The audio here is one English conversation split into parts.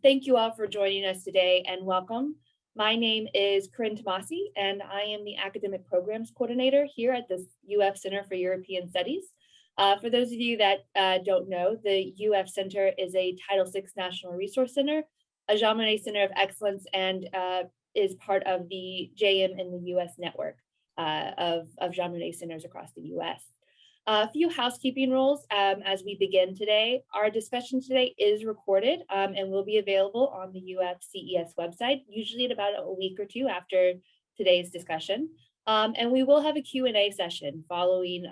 Thank you all for joining us today and welcome. My name is Corinne Tomasi, and I am the Academic Programs Coordinator here at the UF Center for European Studies. For those of you that don't know, the UF Center is a Title VI National Resource Center, a Jean Monnet Center of Excellence, and is part of the JM in the US network of Jean Monnet Centers across the US. A few housekeeping rules as we begin today. Our discussion today is recorded and will be available on the UF-CES website, usually in about a week or two after today's discussion. And we will have a Q&A session following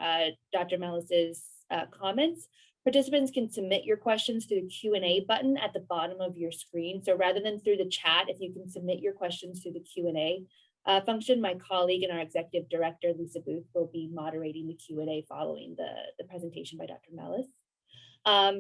Dr. Mellis's comments. Participants can submit your questions through the Q&A button at the bottom of your screen. So rather than through the chat, if you can submit your questions through the Q&A function, my colleague and our executive director, Lisa Booth, will be moderating the Q&A following the presentation by Dr. Mellis.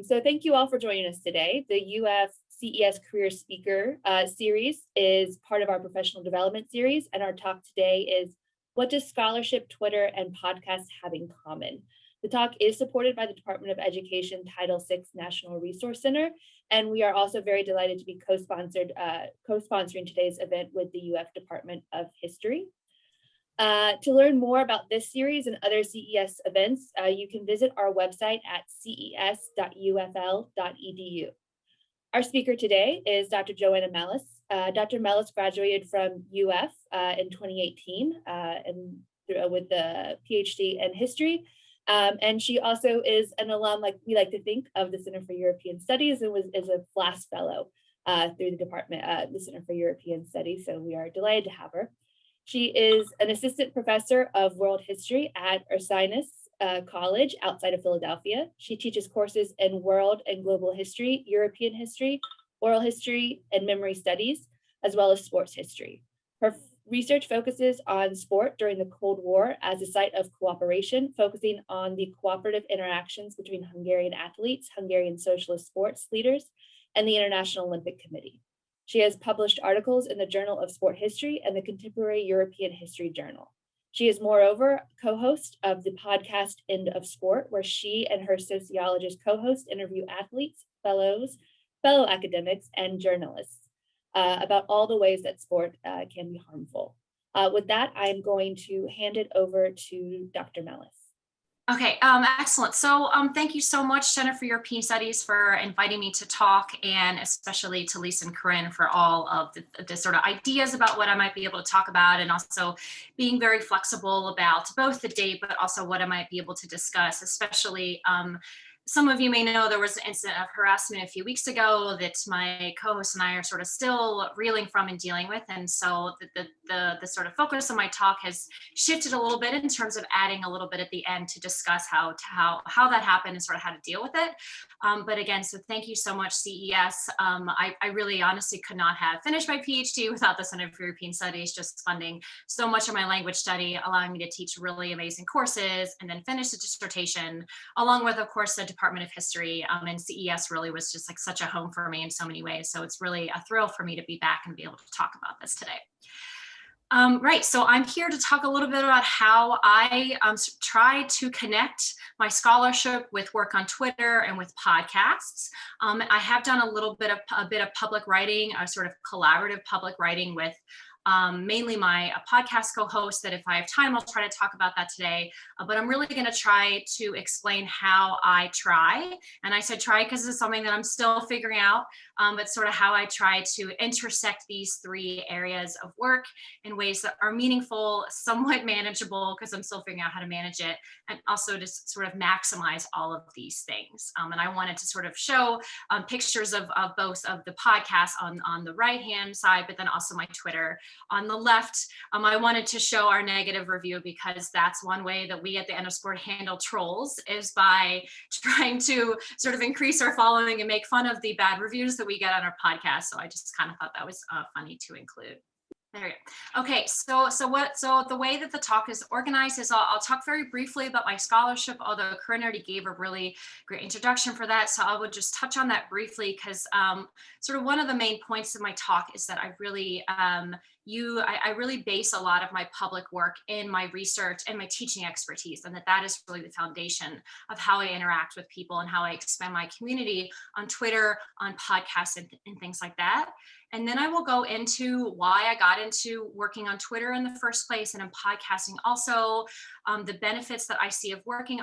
So thank you all for joining us today. The UF CES Career Speaker series is part of our professional development series, and our talk today is What Does Scholarship, Twitter, and Podcasts Have in Common? The talk is supported by the Department of Education Title VI National Resource Center, and we are also very delighted to be co-sponsoring today's event with the UF Department of History. To learn more about this series and other CES events, you can visit our website at ces.ufl.edu. Our speaker today is Dr. Joanna Mellis. Dr. Mellis graduated from UF in 2018 with the PhD in history. And she also is an alum, like we like to think, of the Center for European Studies, and is a FLAS fellow through the department, the Center for European Studies. So we are delighted to have her. She is an assistant professor of world history at Ursinus College outside of Philadelphia. She teaches courses in world and global history, European history, oral history, and memory studies, as well as sports history. Her research focuses on sport during the Cold War as a site of cooperation, focusing on the cooperative interactions between Hungarian athletes, Hungarian socialist sports leaders, and the International Olympic Committee. She has published articles in the Journal of Sport History and the Contemporary European History Journal. She is moreover co-host of the podcast End of Sport, where she and her sociologist co-host interview athletes, fellow academics, and journalists about all the ways that sport can be harmful. With that, I'm going to hand it over to Dr. Mellis. Okay, excellent. So thank you so much, Center for European Studies, for inviting me to talk, and especially to Lisa and Corinne for all of the sort of ideas about what I might be able to talk about, and also being very flexible about both the date, but also what I might be able to discuss, especially some of you may know there was an incident of harassment a few weeks ago that my co-host and I are sort of still reeling from and dealing with. And so the sort of focus of my talk has shifted a little bit in terms of adding a little bit at the end to discuss how that happened and sort of how to deal with it. But again, so thank you so much, CES. I really honestly could not have finished my PhD without the Center for European Studies just funding so much of my language study, allowing me to teach really amazing courses and then finish the dissertation, along with, of course, the Department of History, and CES really was just like such a home for me in so many ways. So it's really a thrill for me to be back and be able to talk about this today. Right, so I'm here to talk a little bit about how I try to connect my scholarship with work on Twitter and with podcasts. I have done a bit of public writing, a sort of collaborative public writing with mainly my podcast co-host, that if I have time, I'll try to talk about that today. But I'm really going to try to explain how I try. And I said try because it's something that I'm still figuring out, but sort of how I try to intersect these three areas of work in ways that are meaningful, somewhat manageable, because I'm still figuring out how to manage it, and also to sort of maximize all of these things. And I wanted to sort of show pictures of both of the podcasts on the right-hand side, but then also my Twitter. On the left, I wanted to show our negative review, because that's one way that we at the End of Sport handle trolls, is by trying to sort of increase our following and make fun of the bad reviews that we get on our podcast. So I just kind of thought that was funny to include. There we go. Okay, so the way that the talk is organized is I'll talk very briefly about my scholarship, although Corinne already gave a really great introduction for that. So I would just touch on that briefly, because sort of one of the main points of my talk is that I really I really base a lot of my public work in my research and my teaching expertise, and that is really the foundation of how I interact with people and how I expand my community on Twitter, on podcasts, and things like that. And then I will go into why I got into working on Twitter in the first place and in podcasting also, the benefits that I see of working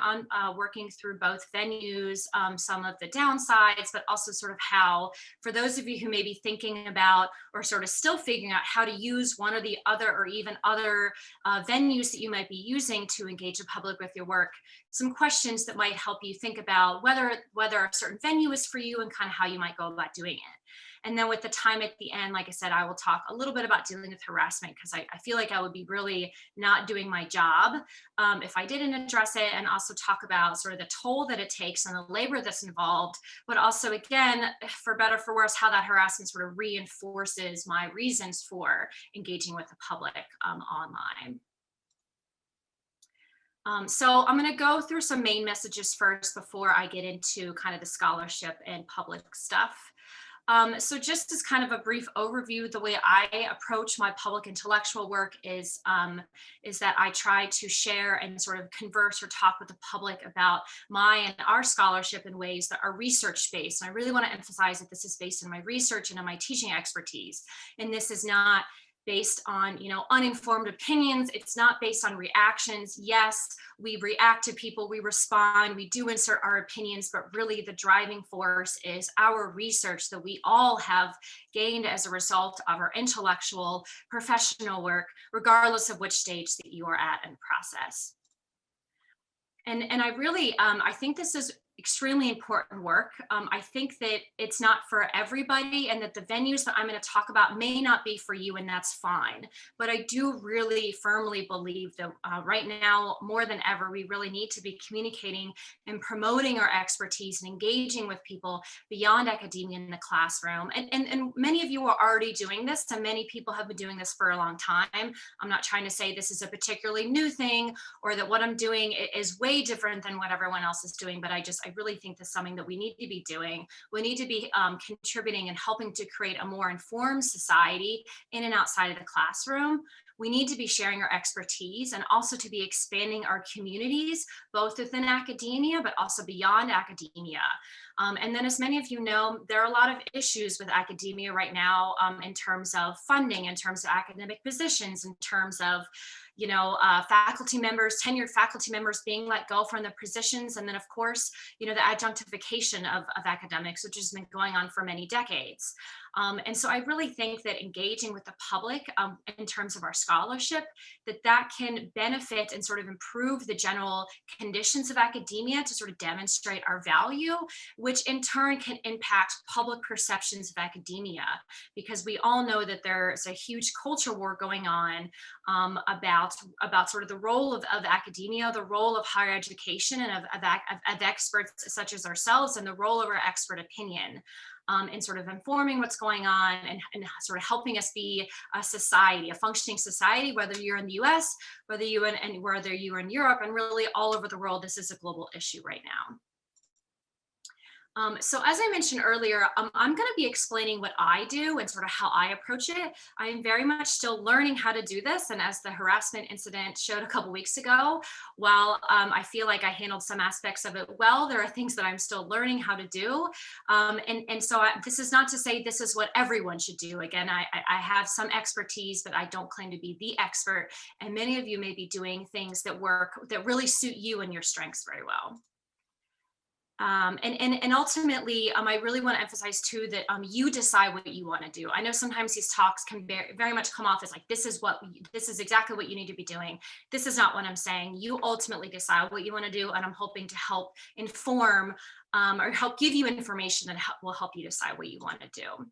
through both venues, some of the downsides, but also sort of how, for those of you who may be thinking about or sort of still figuring out how to use one or the other, or even other venues that you might be using to engage the public with your work, some questions that might help you think about whether a certain venue is for you and kind of how you might go about doing it. And then with the time at the end, like I said, I will talk a little bit about dealing with harassment, because I feel like I would be really not doing my job if I didn't address it, and also talk about sort of the toll that it takes and the labor that's involved, but also, again, for better for worse, how that harassment sort of reinforces my reasons for engaging with the public online. So I'm going to go through some main messages first before I get into kind of the scholarship and public stuff. So just as kind of a brief overview, the way I approach my public intellectual work is that I try to share and sort of converse or talk with the public about my and our scholarship in ways that are research-based. And I really want to emphasize that this is based in my research and in my teaching expertise. And this is not based on, uninformed opinions. It's not based on reactions. Yes, we react to people, we respond, we do insert our opinions, but really the driving force is our research that we all have gained as a result of our intellectual, professional work, regardless of which stage that you are at in the process. And I really, I think this is extremely important work. I think that it's not for everybody, and that the venues that I'm going to talk about may not be for you, and that's fine. But I do really firmly believe that right now, more than ever, we really need to be communicating and promoting our expertise and engaging with people beyond academia in the classroom. And many of you are already doing this, and many people have been doing this for a long time. I'm not trying to say this is a particularly new thing, or that what I'm doing is way different than what everyone else is doing, but I really think that's something that we need to be doing. We need to be contributing and helping to create a more informed society in and outside of the classroom. We need to be sharing our expertise and also to be expanding our communities, both within academia, but also beyond academia. And then, as many of you know, there are a lot of issues with academia right now in terms of funding, in terms of academic positions, in terms of faculty members, tenured faculty members being let go from their positions. And then, of course, the adjunctification of academics, which has been going on for many decades. And so I really think that engaging with the public in terms of our scholarship, that can benefit and sort of improve the general conditions of academia to sort of demonstrate our value, which in turn can impact public perceptions of academia, because we all know that there's a huge culture war going on about sort of the role of academia, the role of higher education, and of experts such as ourselves, and the role of our expert opinion. And sort of informing what's going on, and sort of helping us be a society, a functioning society, whether you're in the US, whether you're in Europe, and really all over the world. This is a global issue right now. So as I mentioned earlier, I'm going to be explaining what I do and sort of how I approach it. I am very much still learning how to do this. And as the harassment incident showed a couple weeks ago, while I feel like I handled some aspects of it well, there are things that I'm still learning how to do. So this is not to say this is what everyone should do. Again, I have some expertise, but I don't claim to be the expert. And many of you may be doing things that really suit you and your strengths very well. And ultimately, I really want to emphasize too that you decide what you want to do. I know sometimes these talks can very much come off as like, this is exactly what you need to be doing. This is not what I'm saying. You ultimately decide what you want to do, and I'm hoping to help inform or help give you information that will help you decide what you want to do.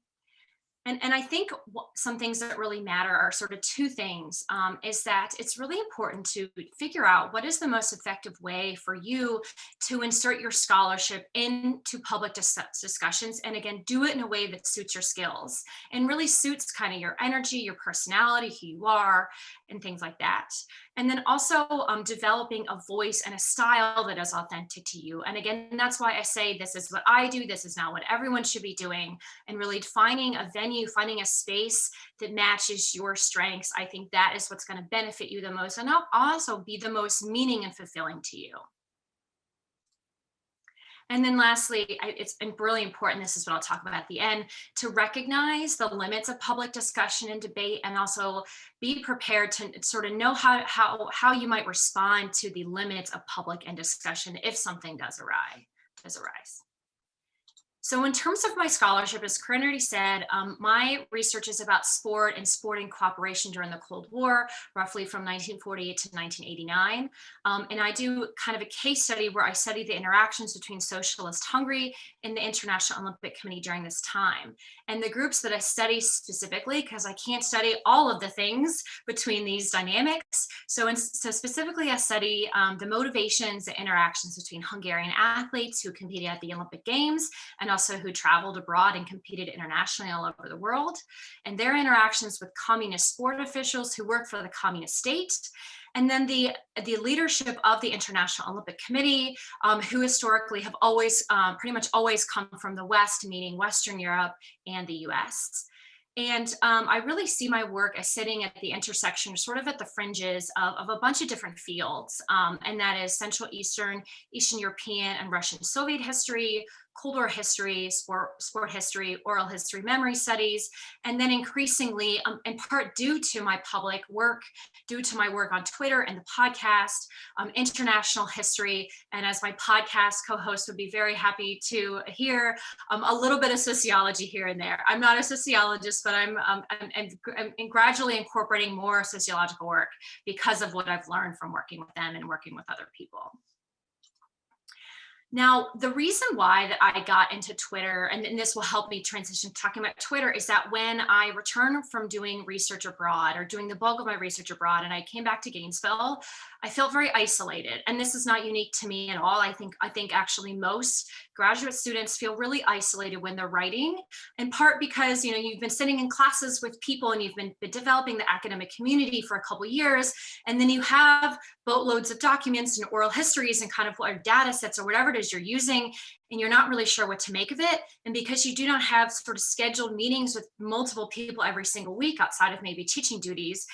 And I think some things that really matter are sort of two things, is that it's really important to figure out what is the most effective way for you to insert your scholarship into public discussions. And again, do it in a way that suits your skills and really suits kind of your energy, your personality, who you are, and things like that. And then also developing a voice and a style that is authentic to you. And again, that's why I say this is what I do. This is not what everyone should be doing. And really finding a venue, finding a space that matches your strengths. I think that is what's going to benefit you the most and also be the most meaning and fulfilling to you. And then lastly, it's really important, this is what I'll talk about at the end, to recognize the limits of public discussion and debate, and also be prepared to sort of know how you might respond to the limits of public and discussion if something does arise. So in terms of my scholarship, as Corinne already said, my research is about sport and sporting cooperation during the Cold War, roughly from 1948 to 1989. And I do kind of a case study where I study the interactions between socialist Hungary and the International Olympic Committee during this time. And the groups that I study specifically, because I can't study all of the things between these dynamics. So specifically, I study the motivations, the interactions between Hungarian athletes who competed at the Olympic Games, and also who traveled abroad and competed internationally all over the world, and their interactions with communist sport officials who work for the communist state. And then the leadership of the International Olympic Committee, who historically have always, pretty much always come from the West, meaning Western Europe and the US. And I really see my work as sitting at the intersection, sort of at the fringes of a bunch of different fields. And that is Central Eastern European and Russian Soviet history, Cold War history, sport history, oral history, memory studies, and then increasingly, in part due to my public work, due to my work on Twitter and the podcast, international history, and as my podcast co-host would be very happy to hear, a little bit of sociology here and there. I'm not a sociologist, but I'm gradually incorporating more sociological work because of what I've learned from working with them and working with other people. Now, the reason why that I got into Twitter, and this will help me transition talking about Twitter, is that when I returned from doing research abroad or doing the bulk of my research abroad and I came back to Gainesville, I felt very isolated. And this is not unique to me at all. I think actually most graduate students feel really isolated when they're writing, in part because you've been sitting in classes with people and you've been developing the academic community for a couple years, and then you have boatloads of documents and oral histories and kind of what data sets or whatever it is you're using, and you're not really sure what to make of it. And because you do not have sort of scheduled meetings with multiple people every single week outside of maybe teaching duties,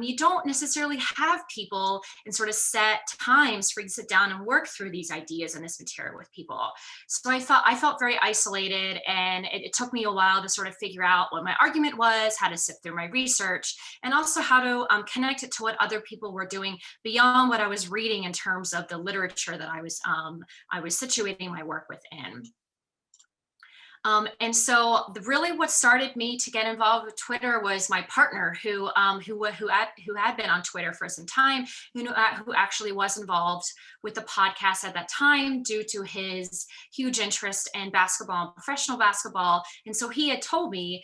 you don't necessarily have people in sort of set times for you to sit down and work through these ideas and this material with people. So I felt very isolated, and it took me a while to sort of figure out what my argument was, how to sift through my research, and also how to connect it to what other people were doing beyond what I was reading in terms of the literature that I was situating my work within. And so really what started me to get involved with Twitter was my partner who had been on Twitter for some time, who actually was involved with the podcast at that time due to his huge interest in basketball and professional basketball. And so he had told me,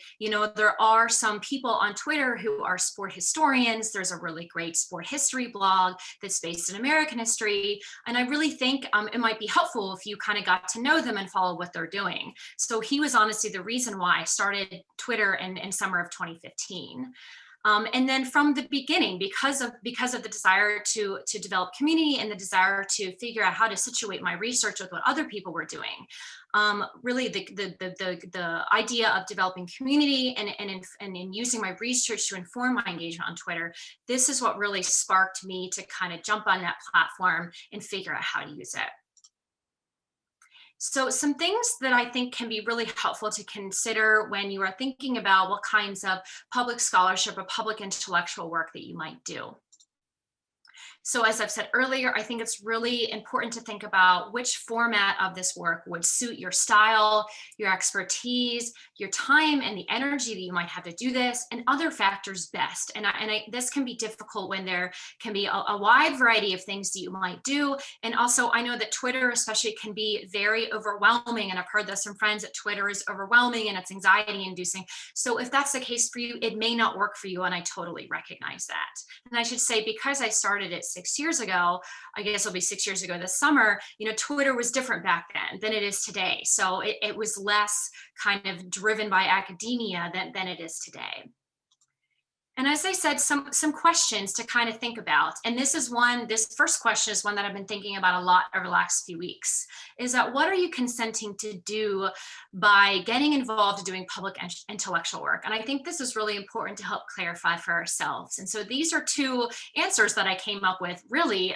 there are some people on Twitter who are sport historians. There's a really great sport history blog that's based in American history. And I really think it might be helpful if you kind of got to know them and follow what they're doing. So he was honestly the reason why I started Twitter in summer of 2015. And then from the beginning, because of the desire to develop community and the desire to figure out how to situate my research with what other people were doing, really the idea of developing community and in using my research to inform my engagement on Twitter, this is what really sparked me to kind of jump on that platform and figure out how to use it. So some things that I think can be really helpful to consider when you are thinking about what kinds of public scholarship or public intellectual work that you might do. So as I've said earlier, I think it's really important to think about which format of this work would suit your style, your expertise, your time, and the energy that you might have to do this, and other factors best. And this can be difficult when there can be a wide variety of things that you might do. And also, I know that Twitter especially can be very overwhelming. And I've heard this from friends that Twitter is overwhelming and it's anxiety inducing. So if that's the case for you, it may not work for you. And I totally recognize that. And I should say, because I started it 6 years ago, I guess it'll be 6 years ago this summer, Twitter was different back then than it is today. So it was less kind of driven by academia than it is today. And as I said, some questions to kind of think about. And this first question is one that I've been thinking about a lot over the last few weeks, is that what are you consenting to do by getting involved in doing public intellectual work? And I think this is really important to help clarify for ourselves. And so these are two answers that I came up with, really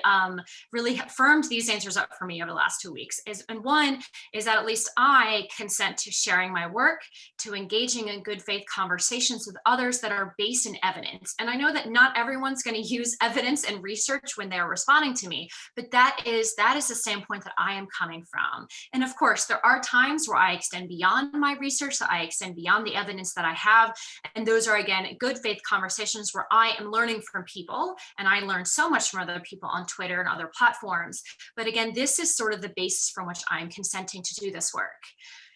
firmed these answers up for me over the last 2 weeks. And one is that at least I consent to sharing my work, to engaging in good faith conversations with others that are based in evidence. And I know that not everyone's going to use evidence and research when they're responding to me, but that is the standpoint that I am coming from. And of course, there are times where I extend beyond my research, that I extend beyond the evidence that I have. And those are, again, good faith conversations where I am learning from people. And I learn so much from other people on Twitter and other platforms. But again, this is sort of the basis from which I'm consenting to do this work.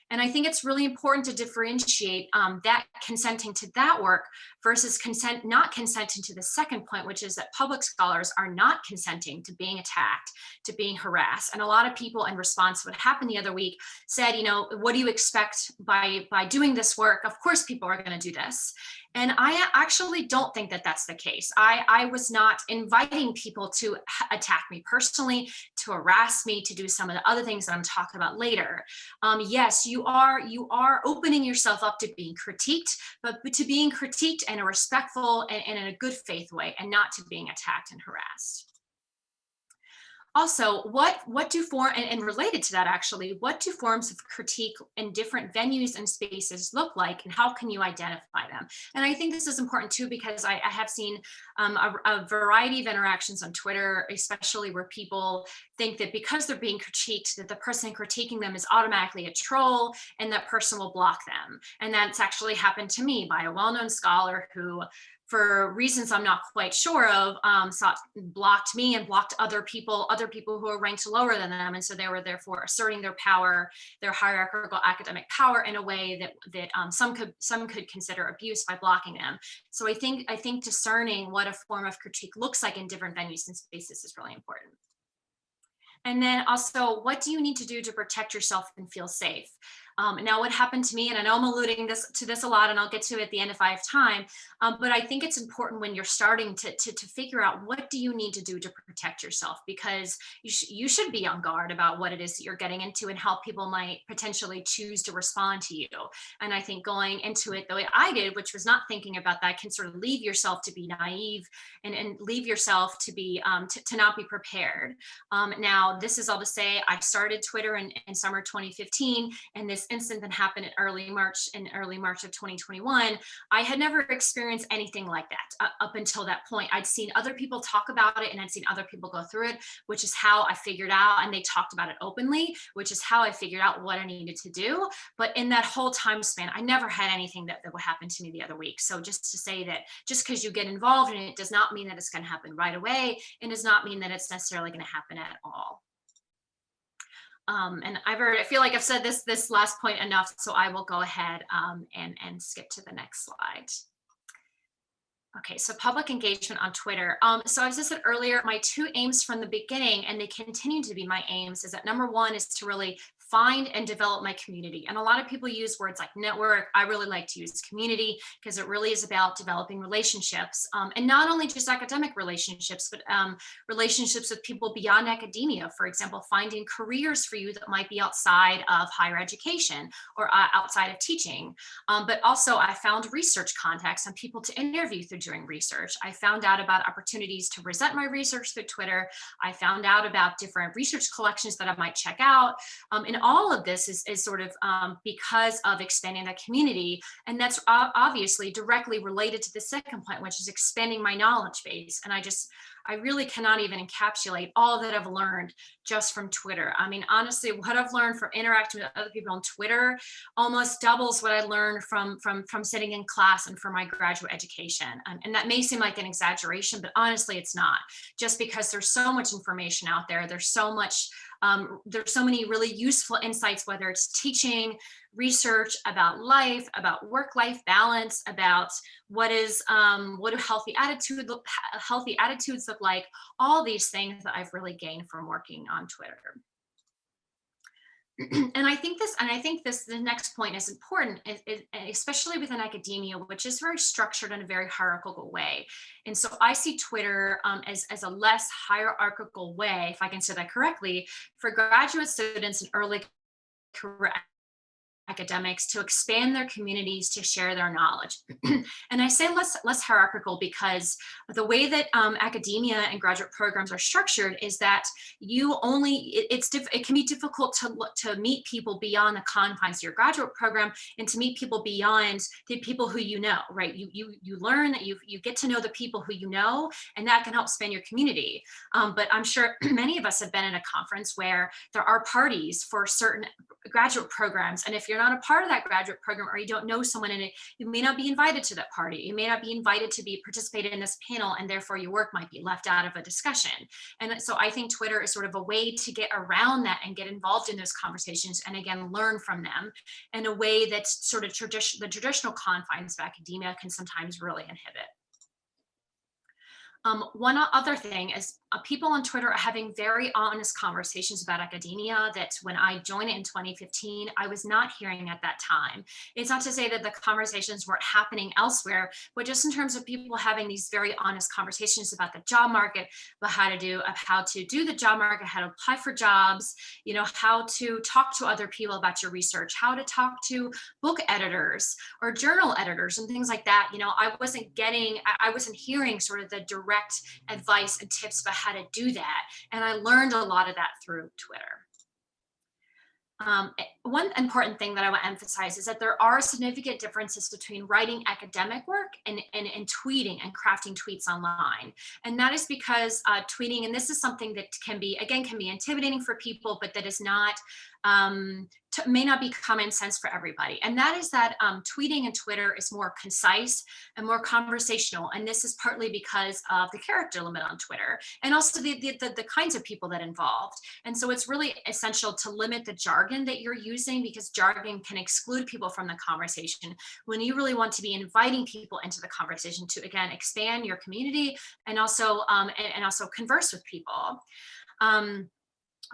And I think it's really important to differentiate that consenting to that work versus not consenting to the second point, which is that public scholars are not consenting to being attacked, to being harassed. And a lot of people, in response to what happened the other week, said, what do you expect by doing this work? Of course, people are going to do this. And I actually don't think that that's the case. I was not inviting people to attack me personally, to harass me, to do some of the other things that I'm talking about later. Yes, you are opening yourself up to being critiqued, but to being critiqued in a respectful and in a good faith way, and not to being attacked and harassed. Also, and related to that, actually, what do forms of critique in different venues and spaces look like, and how can you identify them? And I think this is important too, because I have seen a variety of interactions on Twitter, especially where people think that because they're being critiqued, that the person critiquing them is automatically a troll, and that person will block them. And that's actually happened to me by a well-known scholar who, for reasons I'm not quite sure of, blocked me and blocked other people who are ranked lower than them. And so they were therefore asserting their power, their hierarchical academic power, in a way that some could consider abuse by blocking them. So I think discerning what a form of critique looks like in different venues and spaces is really important. And then also, what do you need to do to protect yourself and feel safe? Now, what happened to me, and I know I'm alluding to this a lot, and I'll get to it at the end if I have time, but I think it's important when you're starting to figure out what do you need to do to protect yourself, because you should be on guard about what it is that you're getting into and how people might potentially choose to respond to you. And I think going into it the way I did, which was not thinking about that, can sort of leave yourself to be naive and leave yourself to be to not be prepared. Now, this is all to say, I started Twitter in summer 2015, and this incident that happened in early March of 2021, I had never experienced anything like that up until that point. I'd seen other people talk about it, and I'd seen other people go through it, which is how I figured out, and they talked about it openly, which is how I figured out what I needed to do. But in that whole time span, I never had anything that would happen to me the other week. So just to say that just because you get involved in it does not mean that it's going to happen right away, and does not mean that it's necessarily going to happen at all. And I feel like I've said this last point enough, so I will go ahead and skip to the next slide. Okay, so public engagement on Twitter. So as I said earlier, my two aims from the beginning, and they continue to be my aims, is that number one is to really find and develop my community. And a lot of people use words like network. I really like to use community, because it really is about developing relationships, and not only just academic relationships, but relationships with people beyond academia. For example, finding careers for you that might be outside of higher education or outside of teaching. But also I found research contacts and people to interview through doing research. I found out about opportunities to present my research through Twitter. I found out about different research collections that I might check out. And all of this is sort of because of expanding that community. And that's obviously directly related to the second point, which is expanding my knowledge base. And I really cannot even encapsulate all that I've learned just from Twitter. I mean, honestly, what I've learned from interacting with other people on Twitter almost doubles what I learned from sitting in class and from my graduate education. And that may seem like an exaggeration, but honestly, it's not. Just because there's so much information out there, there's so many really useful insights, whether it's teaching, research about life, about work-life balance, about what do healthy attitudes look like, all these things that I've really gained from working on Twitter. And I think this, the next point is important, especially within academia, which is very structured in a very hierarchical way. And so I see Twitter as a less hierarchical way, if I can say that correctly, for graduate students and early career academics to expand their communities, to share their knowledge. And I say less hierarchical because the way that academia and graduate programs are structured is that you only it can be difficult to meet people beyond the confines of your graduate program, and to meet people beyond the people who you know, right? You learn that you get to know the people who you know, and that can help span your community. But I'm sure many of us have been in a conference where there are parties for certain graduate programs, and if you're not a part of that graduate program, or you don't know someone in it, you may not be invited to that party. You may not be invited to be participated in this panel, and therefore your work might be left out of a discussion. And so I think Twitter is sort of a way to get around that and get involved in those conversations, and again learn from them in a way that sort of the traditional confines of academia can sometimes really inhibit. One other thing is people on Twitter are having very honest conversations about academia that when I joined it in 2015, I was not hearing at that time. It's not to say that the conversations weren't happening elsewhere, but just in terms of people having these very honest conversations about the job market, about how to do the job market, how to apply for jobs, you know, how to talk to other people about your research, how to talk to book editors or journal editors and things like that. You know, I wasn't hearing sort of the direct advice and tips about how to do that. And I learned a lot of that through Twitter. One important thing that I want to emphasize is that there are significant differences between writing academic work and tweeting and crafting tweets online. And that is because tweeting, and this is something that can be intimidating for people, but that is not, may not be common sense for everybody. And that is that tweeting and Twitter is more concise and more conversational. And this is partly because of the character limit on Twitter, and also the kinds of people that involved. And so it's really essential to limit the jargon that you're using, because jargon can exclude people from the conversation when you really want to be inviting people into the conversation to, again, expand your community and also converse with people.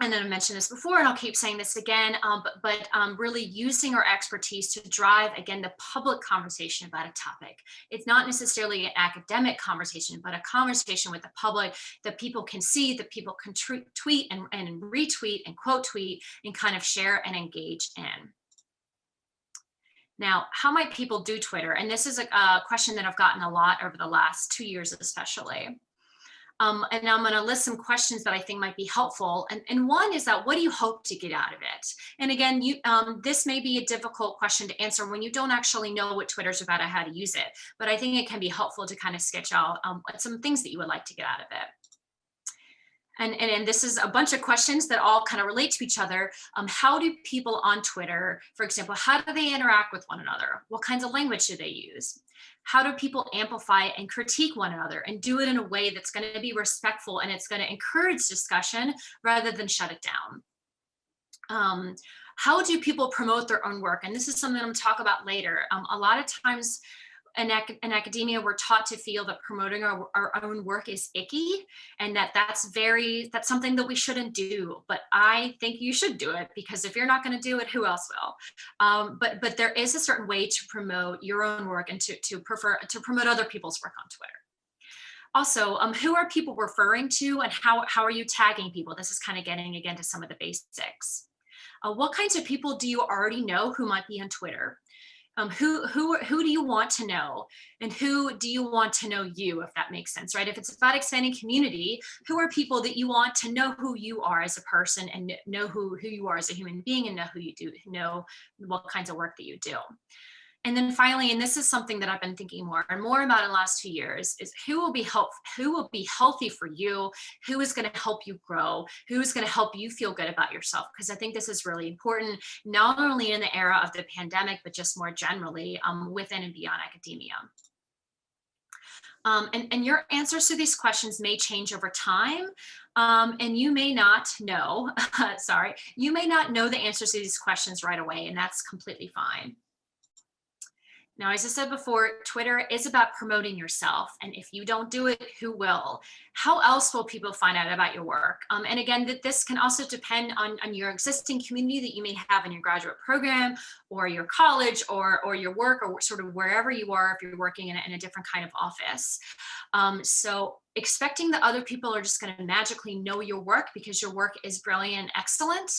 And then I mentioned this before, and I'll keep saying this again, but really using our expertise to drive, again, the public conversation about a topic. It's not necessarily an academic conversation, but a conversation with the public that people can see, that people can tweet and retweet and quote tweet and kind of share and engage in. Now, how might people do Twitter? And this is a question that I've gotten a lot over the last 2 years, especially. And I'm going to list some questions that I think might be helpful. And one is that, what do you hope to get out of it? And again, this may be a difficult question to answer when you don't actually know what Twitter's about or how to use it. But I think it can be helpful to kind of sketch out some things that you would like to get out of it. And this is a bunch of questions that all kind of relate to each other. How do people on Twitter, for example, how do they interact with one another? What kinds of language do they use? How do people amplify and critique one another and do it in a way that's going to be respectful and it's going to encourage discussion rather than shut it down? How do people promote their own work? And this is something I'm going to talk about later. A lot of times in academia, we're taught to feel that promoting our own work is icky, and that's something that we shouldn't do. But I think you should do it, because if you're not going to do it, who else will? But there is a certain way to promote your own work and to promote other people's work on Twitter. Also, who are people referring to, and how are you tagging people? This is kind of getting again to some of the basics. What kinds of people do you already know who might be on Twitter? Who do you want to know, and who do you want to know you, if that makes sense, right? If it's about expanding community, who are people that you want to know who you are as a person, and know who you are as a human being, and know who you do, know what kinds of work that you do. And then finally, and this is something that I've been thinking more and more about in the last 2 years, is who will be healthy for you, who is going to help you grow, who is going to help you feel good about yourself. Because I think this is really important, not only in the era of the pandemic, but just more generally within and beyond academia. And your answers to these questions may change over time. And you may not know, you may not know the answers to these questions right away, and that's completely fine. Now, as I said before, Twitter is about promoting yourself. And if you don't do it, who will? How else will people find out about your work? And again, that this can also depend on your existing community that you may have in your graduate program or your college or your work or sort of wherever you are if you're working in a different kind of office. So expecting that other people are just going to magically know your work because your work is brilliant and excellent.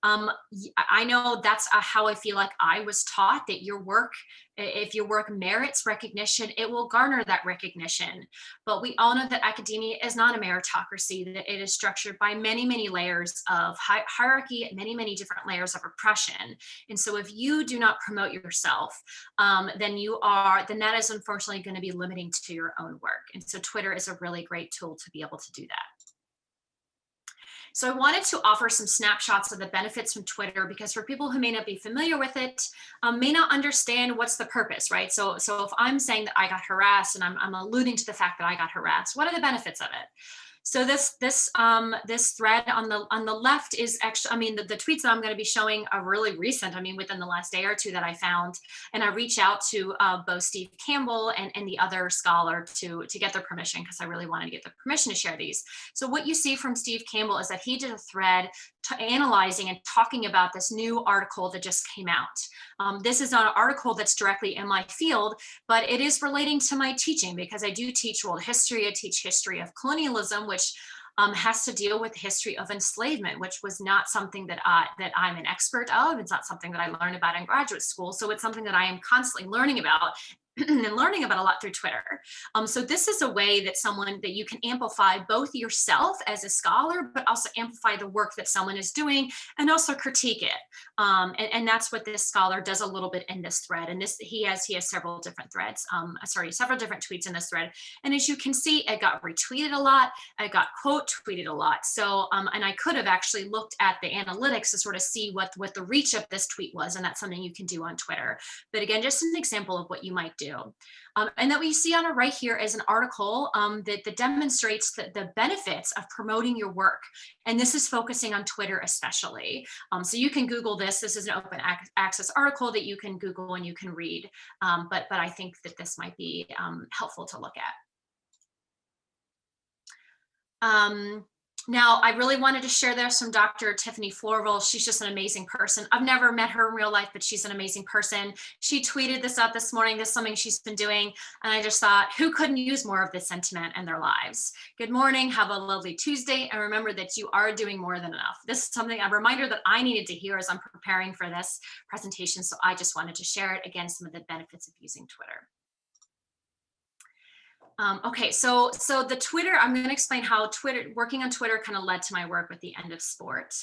I know that's how I feel like I was taught that your work, if your work merits recognition, it will garner that recognition. But we all know that academia is not a meritocracy, that it is structured by many, many layers of hierarchy, many different layers of oppression. And so if you do not promote yourself, then that is unfortunately going to be limiting to your own work. And so Twitter is a really great tool to be able to do that. So I wanted to offer some snapshots of the benefits from Twitter because for people who may not be familiar with it, may not understand what's the purpose, right? So if I'm saying that I got harassed and I'm alluding to the fact that I got harassed, what are the benefits of it? So this thread on the left is actually, I mean, the tweets that I'm going to be showing are really recent. I mean, within the last day or two that I found, and I reached out to both Steve Campbell and the other scholar to get their permission because I really wanted to get the permission to share these. So what you see from Steve Campbell is that he did a thread analyzing and talking about this new article that just came out. This is not an article that's directly in my field, but it is relating to my teaching because I do teach world history. I teach history of colonialism, which has to deal with the history of enslavement, which was not something that I'm an expert of. It's not something that I learned about in graduate school. So it's something that I am constantly learning about and learning about a lot through Twitter. So this is a way that you can amplify both yourself as a scholar, but also amplify the work that someone is doing and also critique it. And that's what this scholar does a little bit in this thread. And he has several different threads, several different tweets in this thread. And as you can see, it got retweeted a lot. It got quote tweeted a lot. So, and I could have actually looked at the analytics to sort of see what the reach of this tweet was. And that's something you can do on Twitter. But again, just an example of what you might do. And that we see on our right here is an article that demonstrates the benefits of promoting your work. And this is focusing on Twitter especially. So you can Google this. This is an open access article that you can Google and you can read. But I think that this might be helpful to look at. Now, I really wanted to share this from Dr. Tiffany Florville. She's just an amazing person. I've never met her in real life, but she's an amazing person. She tweeted this out this morning. This is something she's been doing. And I just thought, who couldn't use more of this sentiment in their lives? Good morning. Have a lovely Tuesday. And remember that you are doing more than enough. This is a reminder that I needed to hear as I'm preparing for this presentation. So I just wanted to share it. Again, some of the benefits of using Twitter. Okay, so the Twitter, I'm going to explain how working on Twitter kind of led to my work with The End of Sport.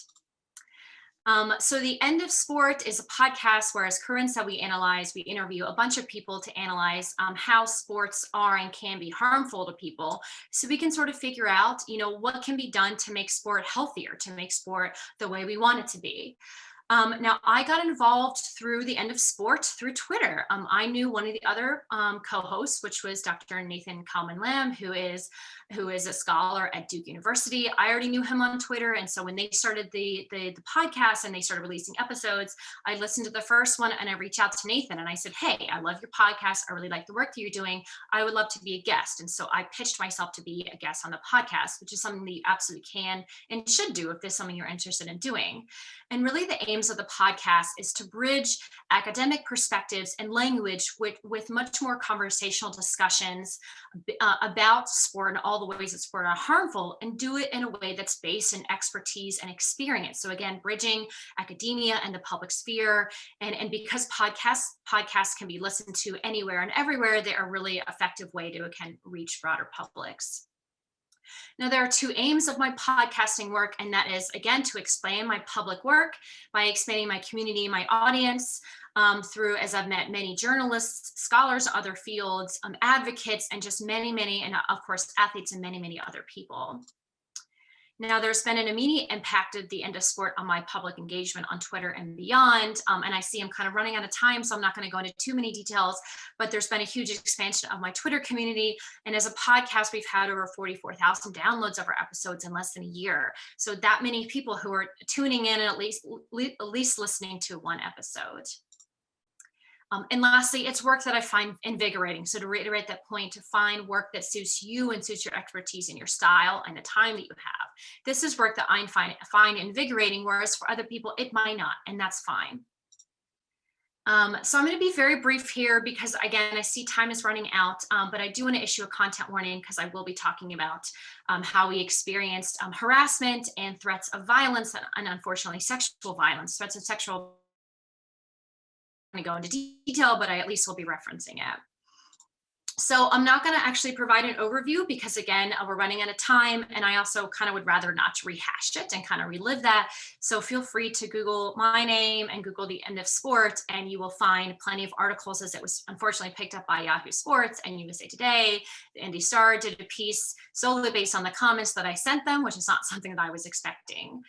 So The End of Sport is a podcast where, as Corinne said, we interview a bunch of people to analyze how sports are and can be harmful to people. So we can sort of figure out, what can be done to make sport healthier, to make sport the way we want it to be. Now, I got involved through The End of Sport through Twitter. I knew one of the other co-hosts, which was Dr. Nathan Kalman-Lamb, who is a scholar at Duke University. I already knew him on Twitter. And so when they started the podcast and they started releasing episodes, I listened to the first one and I reached out to Nathan and I said, hey, I love your podcast. I really like the work that you're doing. I would love to be a guest. And so I pitched myself to be a guest on the podcast, which is something that you absolutely can and should do if there's something you're interested in doing. And really the aims of the podcast is to bridge academic perspectives and language with much more conversational discussions about sport and all the ways that sport are harmful, and do it in a way that's based in expertise and experience. So again, bridging academia and the public sphere. And because podcasts can be listened to anywhere and everywhere, they're a really effective way to reach broader publics. Now, there are two aims of my podcasting work, and that is, again, to explain my public work by expanding my community, my audience, through, as I've met many journalists, scholars, other fields, advocates, and just many, and of course, athletes and many other people. Now, there's been an immediate impact of The End of Sport on my public engagement on Twitter and beyond. And I see I'm kind of running out of time, so I'm not going to go into too many details, but there's been a huge expansion of my Twitter community. And as a podcast, we've had over 44,000 downloads of our episodes in less than a year. So that many people who are tuning in and at least listening to one episode. And lastly, it's work that I find invigorating. So to reiterate that point, to find work that suits you and suits your expertise and your style and the time that you have. This is work that I find invigorating, whereas for other people, it might not, and that's fine. So I'm going to be very brief here because, again, I see time is running out, but I do want to issue a content warning because I will be talking about how we experienced harassment and threats of violence and unfortunately sexual violence. Threats of sexual, I'm going to go into detail, but I at least will be referencing it. So I'm not going to actually provide an overview because, again, we're running out of time, and I also kind of would rather not rehash it and kind of relive that. So feel free to Google my name and Google the end of sport, and you will find plenty of articles, as it was unfortunately picked up by Yahoo Sports and USA Today. The Indy Star did a piece solely based on the comments that I sent them, which is not something that I was expecting.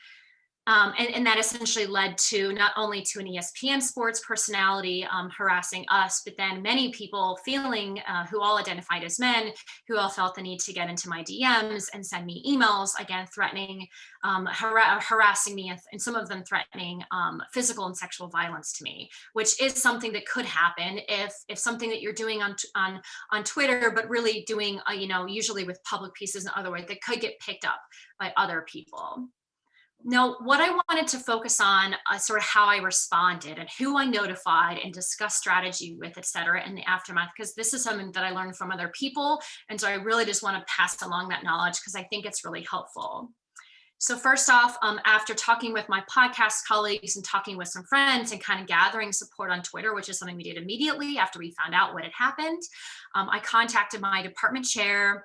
And that essentially led to not only to an ESPN sports personality harassing us, but then many people feeling who all identified as men, who all felt the need to get into my DMs and send me emails, again, threatening, harassing me, and some of them threatening physical and sexual violence to me, which is something that could happen if something that you're doing on Twitter, but really doing, usually with public pieces and other ways, that could get picked up by other people. Now, what I wanted to focus on, sort of how I responded and who I notified and discussed strategy with, et cetera, in the aftermath, because this is something that I learned from other people. And so I really just want to pass along that knowledge because I think it's really helpful. So first off, after talking with my podcast colleagues and talking with some friends and kind of gathering support on Twitter, which is something we did immediately after we found out what had happened, I contacted my department chair,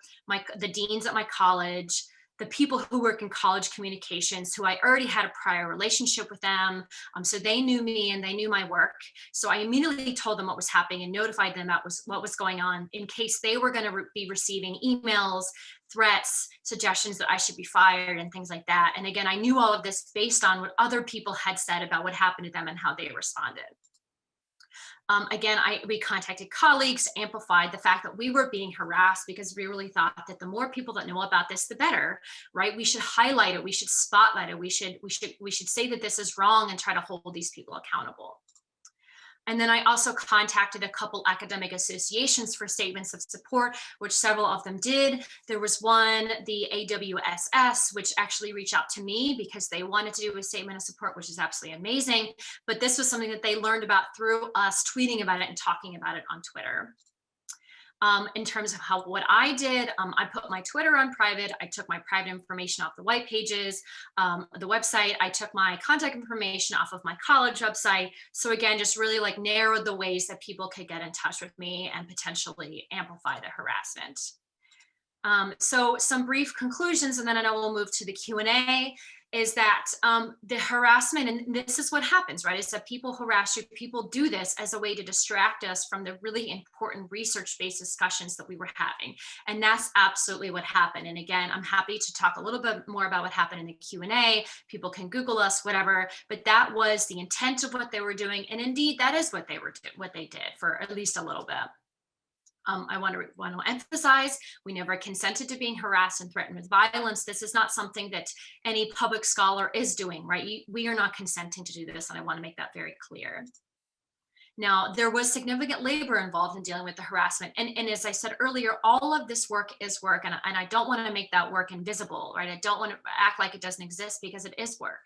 the deans at my college, the people who work in college communications, who I already had a prior relationship with them. So they knew me and they knew my work. So I immediately told them what was happening and notified them about what was going on in case they were going to be receiving emails, threats, suggestions that I should be fired and things like that. And again, I knew all of this based on what other people had said about what happened to them and how they responded. Again, we contacted colleagues, amplified the fact that we were being harassed because we really thought that the more people that know about this, the better, right? We should highlight it. We should spotlight it. We should say that this is wrong and try to hold these people accountable. And then I also contacted a couple academic associations for statements of support, which several of them did. There was one, the AWSS, which actually reached out to me because they wanted to do a statement of support, which is absolutely amazing. But this was something that they learned about through us tweeting about it and talking about it on Twitter. In terms of what I did, I put my Twitter on private. I took my private information off the white pages, the website. I took my contact information off of my college website. So again, just really like narrowed the ways that people could get in touch with me and potentially amplify the harassment. So some brief conclusions, and then I will move to the Q&A, is that the harassment, and this is what happens, right, is that people harass you, people do this as a way to distract us from the really important research-based discussions that we were having. And that's absolutely what happened. And again, I'm happy to talk a little bit more about what happened in the Q&A. People can Google us, whatever, but that was the intent of what they were doing. And indeed, that is what they did for at least a little bit. I want to emphasize, we never consented to being harassed and threatened with violence. This is not something that any public scholar is doing, right? We are not consenting to do this, and I want to make that very clear. Now, there was significant labor involved in dealing with the harassment. And as I said earlier, all of this work is work. And I don't want to make that work invisible, right? I don't want to act like it doesn't exist because it is work.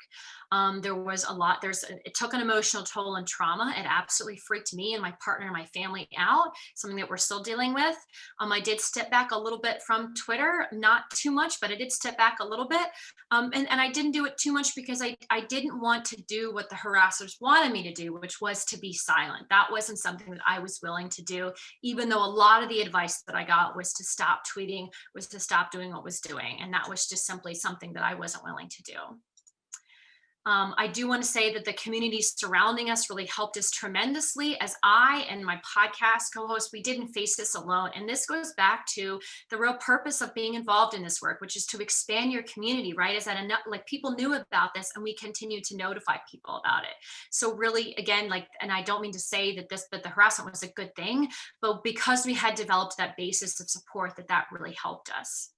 There was a lot, it took an emotional toll and trauma. It absolutely freaked me and my partner and my family out, something that we're still dealing with. I did step back a little bit from Twitter, not too much, but I did step back a little bit. And I didn't do it too much because I didn't want to do what the harassers wanted me to do, which was to be silent. That wasn't something that I was willing to do, even though a lot of the advice that I got was to stop tweeting, was to stop doing what was doing. And that was just simply something that I wasn't willing to do. I do want to say that the community surrounding us really helped us tremendously. As I and my podcast co-host, we didn't face this alone. And this goes back to the real purpose of being involved in this work, which is to expand your community, right? Is that enough, like people knew about this and we continue to notify people about it. So really, again, and I don't mean to say that the harassment was a good thing, but because we had developed that basis of support, that really helped us.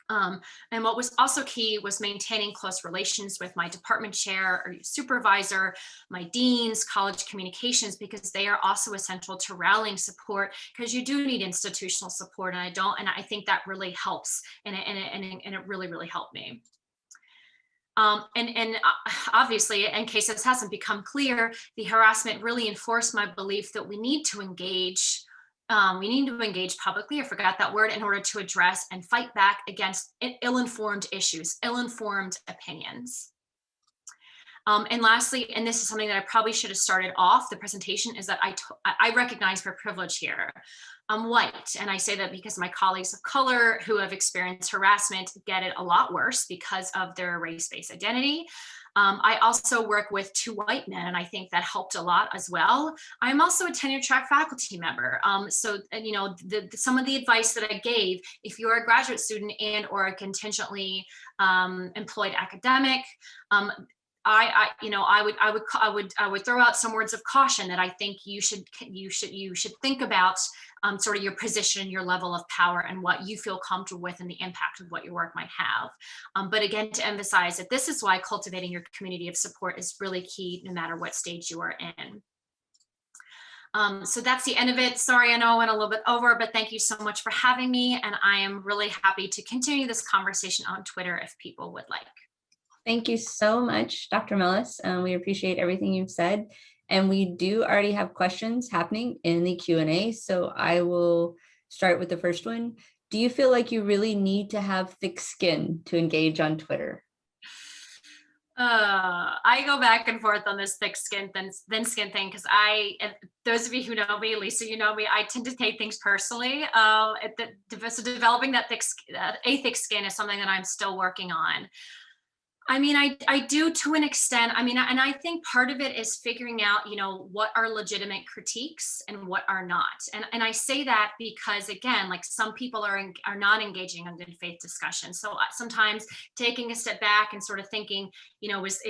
And what was also key was maintaining close relations with my department chair or supervisor, my deans, college communications, because they are also essential to rallying support, because you do need institutional support. And I think that really helps. And it really, really helped me. Obviously, in case this hasn't become clear, the harassment really enforced my belief that we need to engage. We need to engage publicly, I forgot that word, in order to address and fight back against ill-informed issues, ill-informed opinions. And lastly, and this is something that I probably should have started off the presentation, is that I recognize my privilege here. I'm white, and I say that because my colleagues of color who have experienced harassment get it a lot worse because of their race-based identity. I also work with 2 white men, and I think that helped a lot as well. I'm also a tenure track faculty member. So, you know, some of the advice that I gave, if you're a graduate student and or a contingently employed academic, I would throw out some words of caution that I think you should think about sort of your position, your level of power, and what you feel comfortable with, and the impact of what your work might have. But again, to emphasize that this is why cultivating your community of support is really key, no matter what stage you are in. So that's the end of it. Sorry, I know I went a little bit over, but thank you so much for having me, and I am really happy to continue this conversation on Twitter if people would like. Thank you so much, Dr. Mellis. We appreciate everything you've said. And we do already have questions happening in the Q&A. So I will start with the first one. Do you feel like you really need to have thick skin to engage on Twitter? I go back and forth on this thick skin, thin skin thing, because those of you who know me, Lisa, you know me, I tend to take things personally. So developing that thick skin is something that I'm still working on. I mean, I do to an extent. I mean, and I think part of it is figuring out, you know, what are legitimate critiques and what are not. And I say that because, again, like, some people are not engaging in good faith discussion. So sometimes taking a step back and sort of thinking, you know, is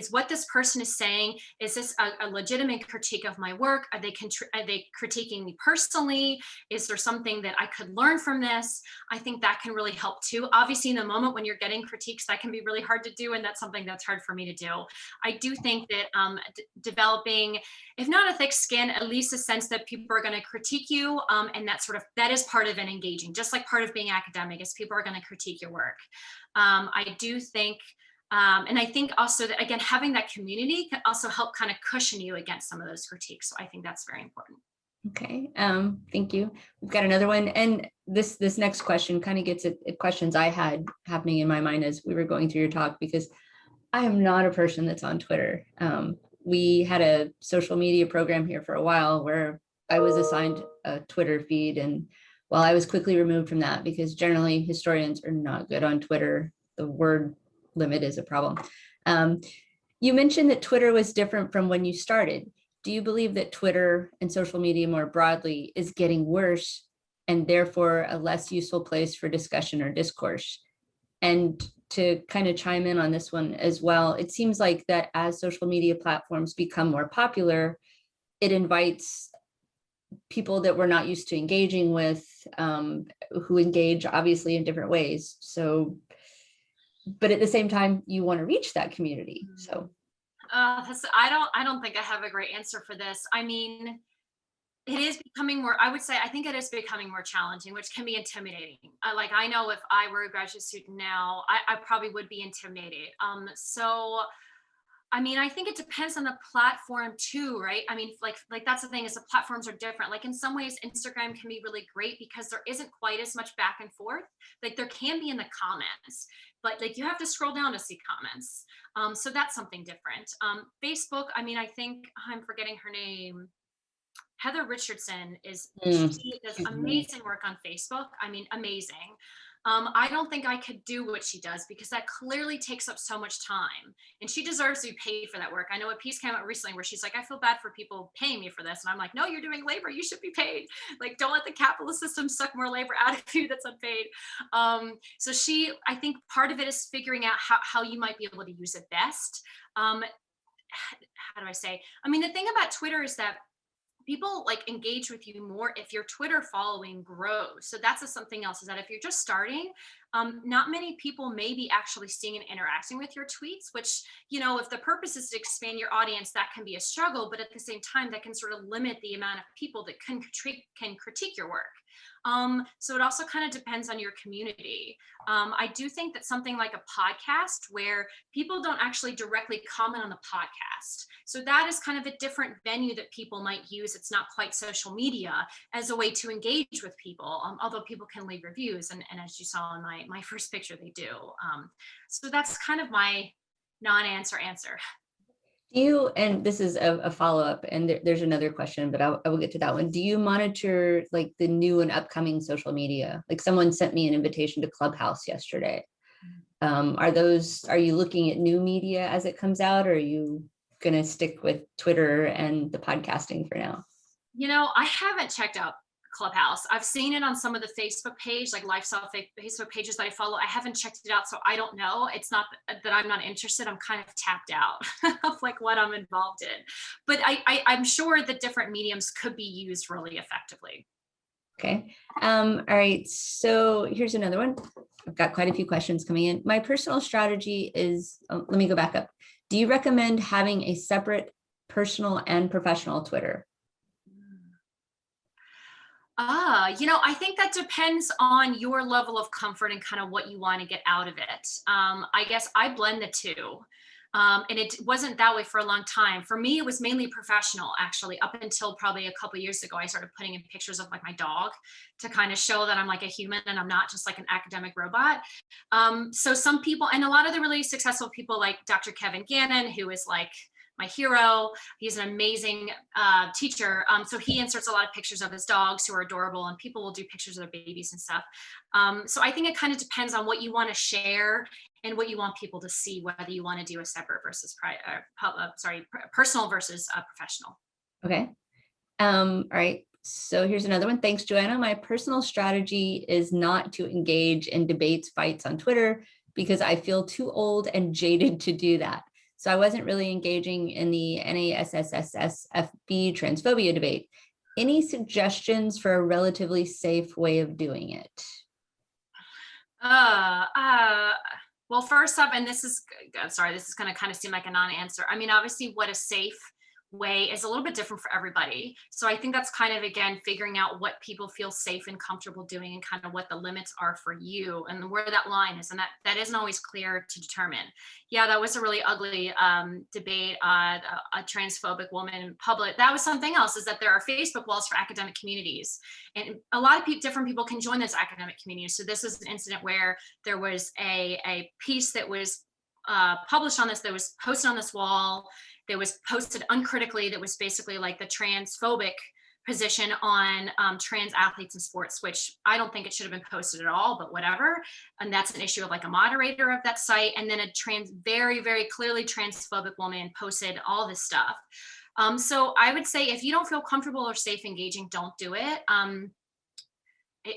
what this person is saying, is this a legitimate critique of my work? Are they critiquing me personally? Is there something that I could learn from this? I think that can really help too. Obviously, in the moment when you're getting critiques, that can be really hard to do, and that's something that's hard for me to do. I do think that developing, if not a thick skin, at least a sense that people are going to critique you, and that is part of an engaging, just like part of being academic is people are going to critique your work. I do think, and I think also that, again, having that community can also help kind of cushion you against some of those critiques. So I think that's very important. Okay, thank you. We've got another one, and this next question kind of gets at questions I had happening in my mind as we were going through your talk, because I am not a person that's on Twitter. We had a social media program here for a while where I was assigned a Twitter feed, and while I was quickly removed from that because generally historians are not good on Twitter, the word limit is a problem. You mentioned that Twitter was different from when you started. Do you believe that Twitter and social media more broadly is getting worse and therefore a less useful place for discussion or discourse? And to kind of chime in on this one as well, it seems like that as social media platforms become more popular, it invites people that we're not used to engaging with, who engage obviously in different ways. So, but at the same time, you want to reach that community. So. I don't think I have a great answer for this. I mean, it is becoming more, I would say, I think it is becoming more challenging, which can be intimidating. Like, I know if I were a graduate student now, I probably would be intimidated. So, I mean, I think it depends on the platform too, right? I mean, like that's the thing, is the platforms are different. Like, in some ways, Instagram can be really great because there isn't quite as much back and forth. Like, there can be in the comments, but like, you have to scroll down to see comments. So that's something different. Facebook, I mean, I think I'm forgetting her name. Heather Richardson she does amazing work on Facebook. I mean, amazing. I don't think I could do what she does because that clearly takes up so much time, and she deserves to be paid for that work. I know a piece came out recently where she's like, I feel bad for people paying me for this. And I'm like, no, you're doing labor. You should be paid. Like, don't let the capitalist system suck more labor out of you that's unpaid. So I think part of it is figuring out how you might be able to use it best. How do I say? I mean, the thing about Twitter is that people like engage with you more if your Twitter following grows. So that's something else, is that if you're just starting, not many people may be actually seeing and interacting with your tweets, which, if the purpose is to expand your audience, that can be a struggle, but at the same time, that can sort of limit the amount of people that can critique your work. So it also kind of depends on your community. I do think that something like a podcast where people don't actually directly comment on the podcast. So that is kind of a different venue that people might use. It's not quite social media as a way to engage with people, although people can leave reviews. And as you saw in my first picture, they do. So that's kind of my non-answer answer. Do you, and this is a follow-up, and there's another question, but I will get to that one. Do you monitor like the new and upcoming social media? Like someone sent me an invitation to Clubhouse yesterday. Are you looking at new media as it comes out, or are you gonna stick with Twitter and the podcasting for now? I haven't checked out Clubhouse. I've seen it on some of the Facebook page, like lifestyle Facebook pages that I follow. I haven't checked it out, so I don't know. It's not that I'm not interested. I'm kind of tapped out of like what I'm involved in. But I'm sure that different mediums could be used really effectively. Okay. All right. So here's another one. I've got quite a few questions coming in. My personal strategy is, let me go back up. Do you recommend having a separate personal and professional Twitter? I think that depends on your level of comfort and kind of what you want to get out of it. I guess I blend the two. And it wasn't that way for a long time. For me, it was mainly professional, actually, up until probably a couple of years ago. I started putting in pictures of like my dog to kind of show that I'm like a human and I'm not just like an academic robot. So some people, and a lot of the really successful people like Dr. Kevin Gannon, who is like my hero. He's an amazing teacher. So he inserts a lot of pictures of his dogs who are adorable, and people will do pictures of their babies and stuff. So I think it kind of depends on what you want to share and what you want people to see, whether you want to do a separate versus personal versus professional. Okay. All right. So here's another one. Thanks, Joanna. My personal strategy is not to engage in debates, fights on Twitter, because I feel too old and jaded to do that. So I wasn't really engaging in the NASSSFB transphobia debate. Any suggestions for a relatively safe way of doing it? Well, first up, and this is going to kind of seem like a non-answer. I mean, obviously what a safe way is a little bit different for everybody. So I think that's kind of, again, figuring out what people feel safe and comfortable doing and kind of what the limits are for you and where that line is. And that isn't always clear to determine. Yeah, that was a really ugly debate. A transphobic woman in public. That was something else, is that there are Facebook walls for academic communities. And a lot of different people can join those academic communities. So this was an incident where there was a piece that was published on this, that was posted on this wall, that was posted uncritically, that was basically like the transphobic position on trans athletes in sports, which I don't think it should have been posted at all, but whatever. And that's an issue of like a moderator of that site. And then a very, very clearly transphobic woman posted all this stuff. So I would say if you don't feel comfortable or safe engaging, don't do it.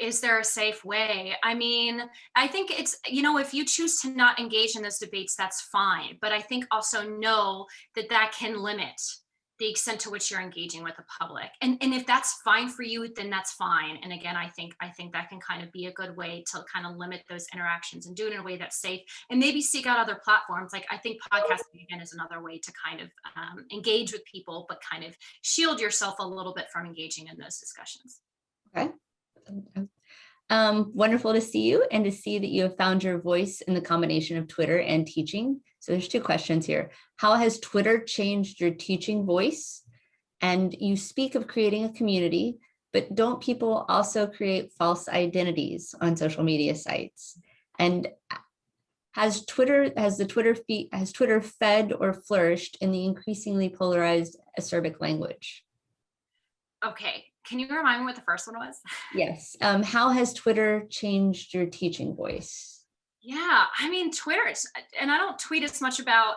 Is there a safe way? I mean, I think it's, if you choose to not engage in those debates, that's fine. But I think also know that that can limit the extent to which you're engaging with the public. And if that's fine for you, then that's fine. And again, I think that can kind of be a good way to kind of limit those interactions and do it in a way that's safe, and maybe seek out other platforms. Like I think podcasting again is another way to kind of engage with people, but kind of shield yourself a little bit from engaging in those discussions. Okay. Wonderful to see you and to see that you have found your voice in the combination of Twitter and teaching. So there's two questions here. How has Twitter changed your teaching voice? And you speak of creating a community, but don't people also create false identities on social media sites? And has Twitter fed or flourished in the increasingly polarized acerbic language? Okay. Can you remind me what the first one was? Yes. How has Twitter changed your teaching voice? Yeah, I mean, Twitter, and I don't tweet as much about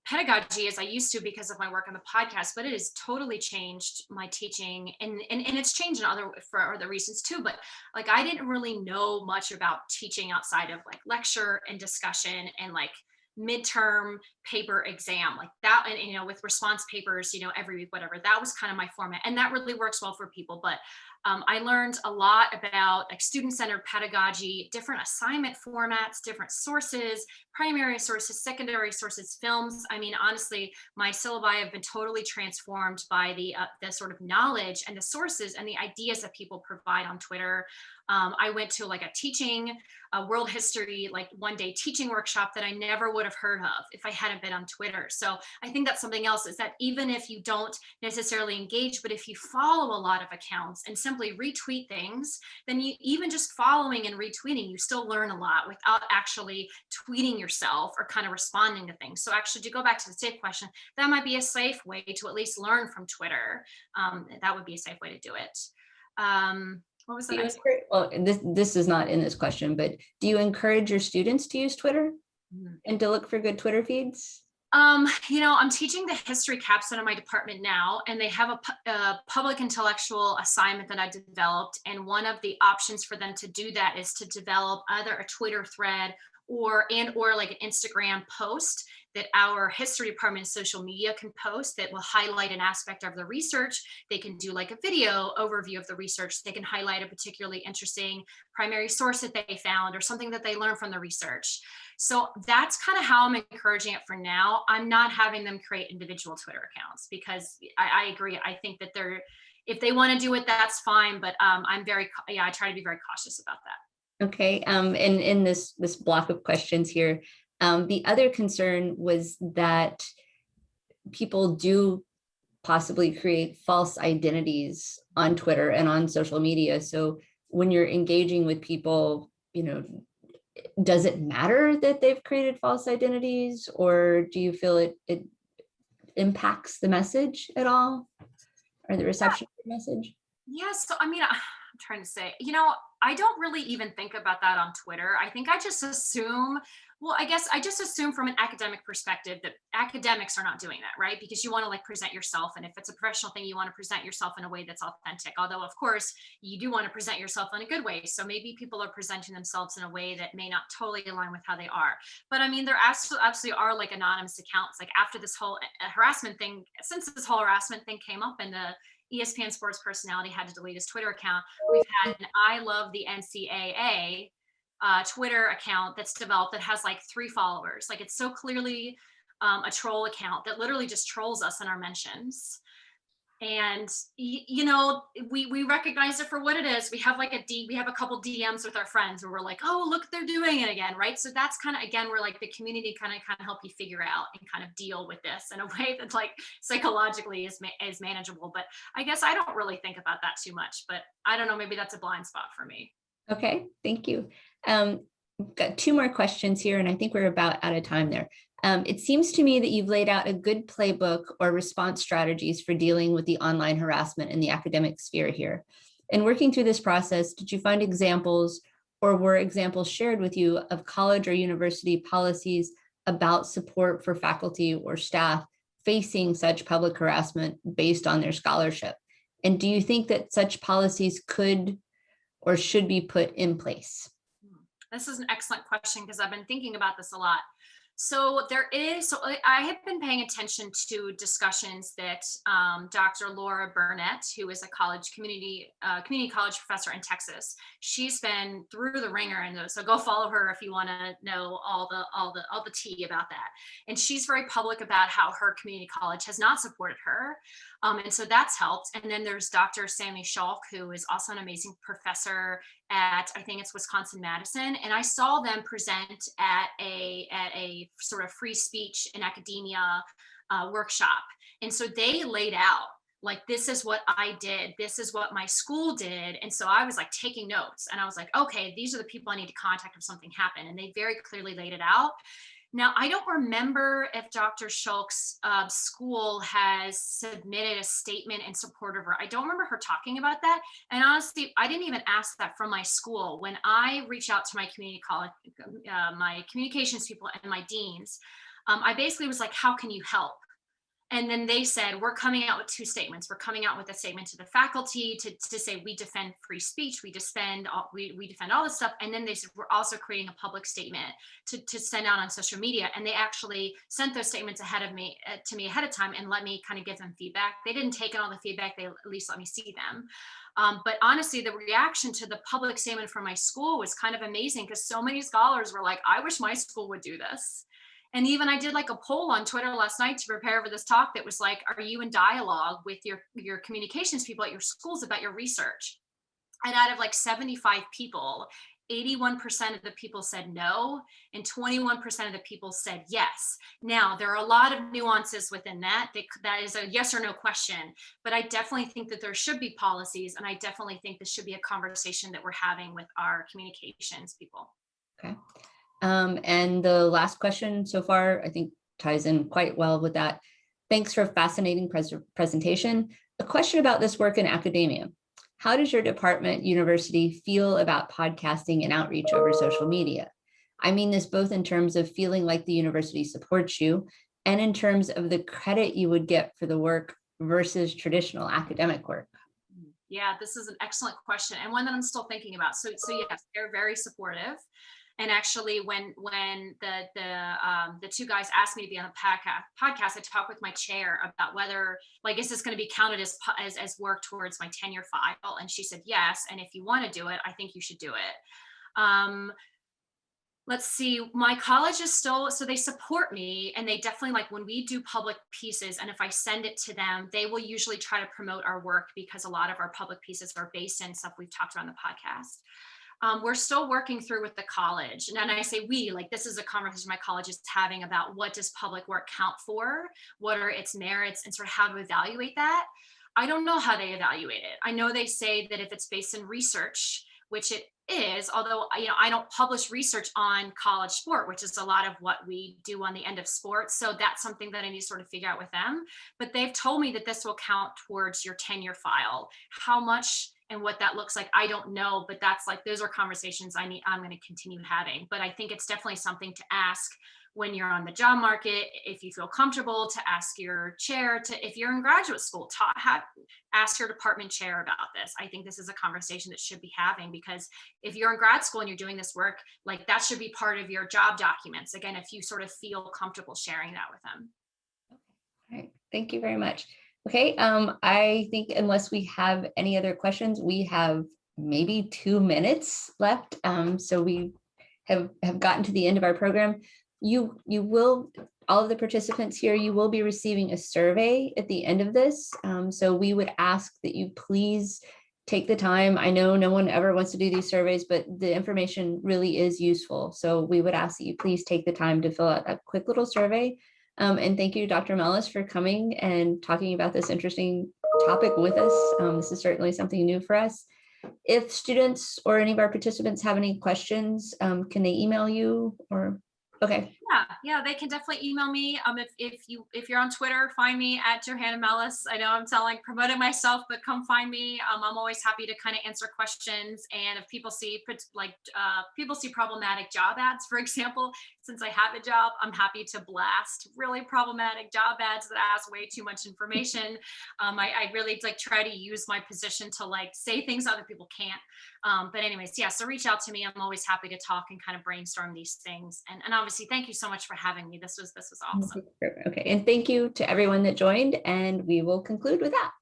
pedagogy as I used to because of my work on the podcast, but it has totally changed my teaching, and it's changed for other reasons too. But like, I didn't really know much about teaching outside of like lecture and discussion and like midterm paper exam like that, and with response papers every week, whatever. That was kind of my format, and that really works well for people. But I learned a lot about like student-centered pedagogy, different assignment formats, different sources, primary sources, secondary sources, films. I mean, honestly, my syllabi have been totally transformed by the sort of knowledge and the sources and the ideas that people provide on Twitter. I went to like a world history, like one day teaching workshop that I never would have heard of if I hadn't been on Twitter. So I think that's something else, is that even if you don't necessarily engage, but if you follow a lot of accounts and simply retweet things, then you, even just following and retweeting, you still learn a lot without actually tweeting yourself or kind of responding to things. So actually, to go back to the safe question, that might be a safe way to at least learn from Twitter. That would be a safe way to do it. What was the Do you next? well, this is not in this question, but do you encourage your students to use Twitter and to look for good Twitter feeds? I'm teaching the history capstone in my department now, and they have a public intellectual assignment that I developed. And one of the options for them to do that is to develop either a Twitter thread or like an Instagram post that our history department social media can post that will highlight an aspect of the research. They can do like a video overview of the research. They can highlight a particularly interesting primary source that they found or something that they learned from the research. So that's kind of how I'm encouraging it for now. I'm not having them create individual Twitter accounts because I agree. I think that if they want to do it, that's fine. But I try to be very cautious about that. Okay, and in this block of questions here, the other concern was that people do possibly create false identities on Twitter and on social media. So when you're engaging with people, does it matter that they've created false identities, or do you feel it impacts the message at all, or the reception of the message? Yeah, so I mean, I'm trying to say, I don't really even think about that on Twitter. I think I just assume, I guess I just assume from an academic perspective that academics are not doing that, right? Because you want to like present yourself. And if it's a professional thing, you want to present yourself in a way that's authentic. Although, of course, you do want to present yourself in a good way. So maybe people are presenting themselves in a way that may not totally align with how they are. But I mean, there absolutely are like anonymous accounts. Like after this whole harassment thing, since this whole harassment thing came up and the ESPN sports personality had to delete his Twitter account, we've had an I Love the NCAA Twitter account that's developed that has like 3 followers. Like it's so clearly a troll account that literally just trolls us in our mentions. And we recognize it for what it is. We have a couple DMs with our friends where we're like, oh, look, they're doing it again, right? So that's kind of, again, where like the community kind of help you figure out and kind of deal with this in a way that like psychologically is manageable. But I guess I don't really think about that too much, but I don't know, maybe that's a blind spot for me. Okay, thank you. We've got 2 more questions here, and I think we're about out of time there. It seems to me that you've laid out a good playbook or response strategies for dealing with the online harassment in the academic sphere here. In working through this process, did you find examples, or were examples shared with you of college or university policies about support for faculty or staff facing such public harassment based on their scholarship? And do you think that such policies could or should be put in place? This is an excellent question because I've been thinking about this a lot. So I have been paying attention to discussions that Dr. Laura Burnett, who is a community college professor in Texas, she's been through the ringer, and so go follow her if you want to know all the tea about that. And she's very public about how her community college has not supported her, and so that's helped. And then there's Dr. Sammy Schalk, who is also an amazing professor at, I think it's Wisconsin-Madison, and I saw them present at a sort of free speech in academia workshop. And so they laid out like, this is what I did, this is what my school did. And so I was like taking notes, and I was like, okay, these are the people I need to contact if something happened. And they very clearly laid it out. Now, I don't remember if Dr. Schulk's school has submitted a statement in support of her. I don't remember her talking about that. And honestly, I didn't even ask that from my school. When I reached out to my community college, my communications people and my deans, I basically was like, how can you help? And then they said, we're coming out with two statements. We're coming out with a statement to the faculty to say we defend free speech, we defend all this stuff. And then they said, we're also creating a public statement to send out on social media. And they actually sent those statements ahead of me to me ahead of time and let me kind of give them feedback. They didn't take in all the feedback, they at least let me see them. But honestly, the reaction to the public statement from my school was kind of amazing, because so many scholars were like, I wish my school would do this. And even I did like a poll on Twitter last night to prepare for this talk that was like, are you in dialogue with your communications people at your schools about your research? And out of like 75 people, 81% of the people said no, and 21% of the people said yes. Now, there are a lot of nuances within that. That is a yes or no question, but I definitely think that there should be policies, and I definitely think this should be a conversation that we're having with our communications people. Okay. And the last question so far, I think ties in quite well with that. Thanks for a fascinating presentation. A question about this work in academia. How does your department, university feel about podcasting and outreach over social media? I mean this both in terms of feeling like the university supports you and in terms of the credit you would get for the work versus traditional academic work. Yeah, this is an excellent question, and one that I'm still thinking about. So yes, they're very supportive. And actually, when the two guys asked me to be on the podcast, I talked with my chair about whether, like, is this going to be counted as work towards my tenure file? And she said yes. And if you want to do it, I think you should do it. Let's see, my college is still, so they support me, and they definitely, like, when we do public pieces, and if I send it to them, they will usually try to promote our work, because a lot of our public pieces are based in stuff we've talked about on the podcast. We're still working through with the college. And I say we, like, this is a conversation my college is having about what does public work count for? What are its merits, and sort of how to evaluate that? I don't know how they evaluate it. I know they say that if it's based in research, which it is, although I don't publish research on college sport, which is a lot of what we do on the end of sports. So that's something that I need to sort of figure out with them. But they've told me that this will count towards your tenure file. How much and what that looks like, I don't know, but that's like, those are conversations I'm going to continue having. But I think it's definitely something to ask when you're on the job market, if you feel comfortable, to ask your chair, if you're in graduate school, ask your department chair about this. I think this is a conversation that should be having, because if you're in grad school and you're doing this work, like, that should be part of your job documents. Again, if you sort of feel comfortable sharing that with them. All right, thank you very much. Okay, I think unless we have any other questions, we have maybe 2 minutes left. So we have gotten to the end of our program. You will, all of the participants here, you will be receiving a survey at the end of this. So we would ask that you please take the time. I know no one ever wants to do these surveys, but the information really is useful. So we would ask that you please take the time to fill out a quick little survey. And thank you, Dr. Mellis, for coming and talking about this interesting topic with us. This is certainly something new for us. If students or any of our participants have any questions, can they email you or? Okay. Yeah, they can definitely email me. If you're on Twitter, find me at Johanna Mellis. I know I'm promoting myself, but come find me. I'm always happy to kind of answer questions. And if people see problematic job ads, for example, since I have a job, I'm happy to blast really problematic job ads that ask way too much information. I really try to use my position to say things other people can't. But anyways, yeah, so reach out to me. I'm always happy to talk and kind of brainstorm these things. And obviously, thank you so much for having me. This was awesome. Okay, and thank you to everyone that joined, and we will conclude with that.